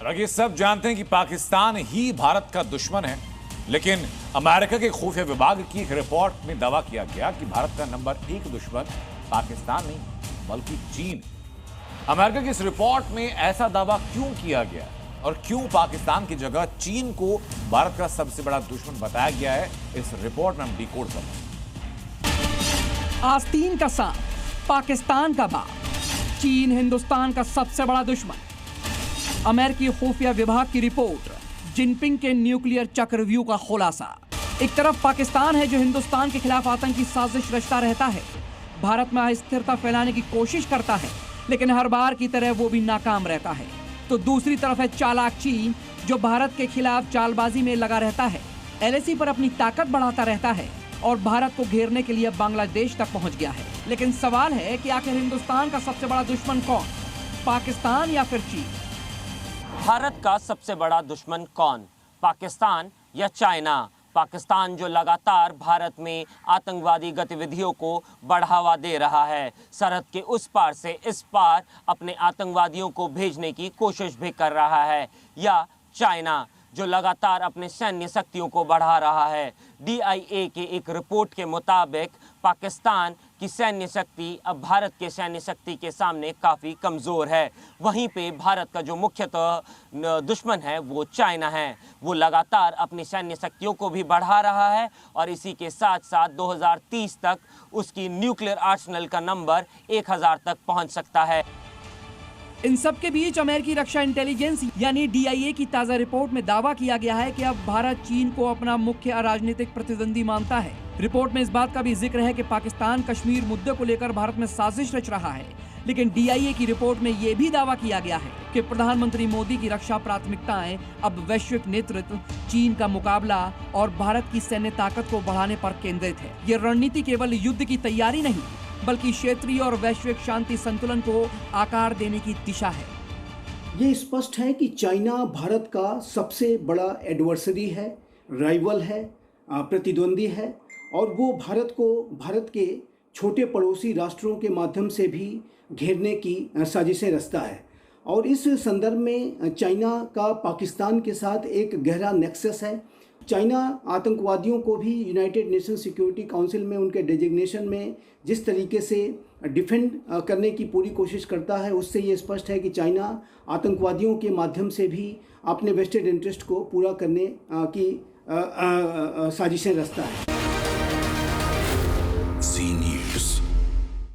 हालांकि सब जानते हैं कि पाकिस्तान ही भारत का दुश्मन है, लेकिन अमेरिका के खुफिया विभाग की एक रिपोर्ट में दावा किया गया कि भारत का नंबर 1 दुश्मन पाकिस्तान नहीं बल्कि चीन। अमेरिका की इस रिपोर्ट में ऐसा दावा क्यों किया गया और क्यों पाकिस्तान की जगह चीन को भारत का सबसे बड़ा दुश्मन बताया गया है, इस रिपोर्ट में हम डिकोड करेंगे। आस्तीन का सांप, पाकिस्तान का बाप, चीन हिंदुस्तान का सबसे बड़ा दुश्मन। अमेरिकी खुफिया विभाग की रिपोर्ट, जिनपिंग के न्यूक्लियर चक्रव्यूह का खुलासा। एक तरफ पाकिस्तान है जो हिंदुस्तान के खिलाफ आतंकी साजिश रचता रहता है, भारत में अस्थिरता फैलाने की कोशिश करता है, लेकिन हर बार की तरह वो भी नाकाम रहता है। तो दूसरी तरफ है चालाक चीन, जो भारत के खिलाफ चालबाजी में लगा रहता है, एलएसी पर अपनी ताकत बढ़ाता रहता है और भारत को घेरने के लिए बांग्लादेश तक पहुंच गया है। लेकिन सवाल है कि आखिर हिंदुस्तान का सबसे बड़ा दुश्मन कौन, पाकिस्तान या फिर चीन? भारत का सबसे बड़ा दुश्मन कौन, पाकिस्तान या चाइना? पाकिस्तान जो लगातार भारत में आतंकवादी गतिविधियों को बढ़ावा दे रहा है, सरहद के उस पार से इस पार अपने आतंकवादियों को भेजने की कोशिश भी कर रहा है, या चाइना जो लगातार अपने सैन्य शक्तियों को बढ़ा रहा है। DIA की एक रिपोर्ट के मुताबिक पाकिस्तान की सैन्य शक्ति अब भारत के सैन्य शक्ति के सामने काफ़ी कमज़ोर है। वहीं पे भारत का जो मुख्यतः दुश्मन है वो चाइना है। वो लगातार अपनी सैन्य शक्तियों को भी बढ़ा रहा है और इसी के साथ साथ 2030 तक उसकी न्यूक्लियर आर्सेनल का नंबर 1000 तक पहुंच सकता है। इन सब के बीच अमेरिकी रक्षा इंटेलिजेंस यानी DIA की ताज़ा रिपोर्ट में दावा किया गया है कि अब भारत चीन को अपना मुख्य राजनीतिक प्रतिद्वंदी मानता है। रिपोर्ट में इस बात का भी जिक्र है कि पाकिस्तान कश्मीर मुद्दे को लेकर भारत में साजिश रच रहा है। लेकिन DIA की रिपोर्ट में यह भी दावा किया गया है कि प्रधानमंत्री मोदी की रक्षा प्राथमिकताएं अब वैश्विक नेतृत्व, चीन का मुकाबला और भारत की सैन्य ताकत को बढ़ाने पर केंद्रित है। ये रणनीति केवल युद्ध की तैयारी नहीं बल्कि क्षेत्रीय और वैश्विक शांति संतुलन को आकार देने की दिशा है। ये स्पष्ट है कि चाइना भारत का सबसे बड़ा एडवर्सरी है, राइवल है, प्रतिद्वंदी है और वो भारत के छोटे पड़ोसी राष्ट्रों के माध्यम से भी घेरने की साजिशें रचता है। और इस संदर्भ में चाइना का पाकिस्तान के साथ एक गहरा नेक्सस है। चाइना आतंकवादियों को भी यूनाइटेड नेशन सिक्योरिटी काउंसिल में उनके डेजिग्नेशन में जिस तरीके से डिफेंड करने की पूरी कोशिश करता है, उससे ये स्पष्ट है कि चाइना आतंकवादियों के माध्यम से भी अपने वेस्टेड इंटरेस्ट को पूरा करने की साजिशें रचता है।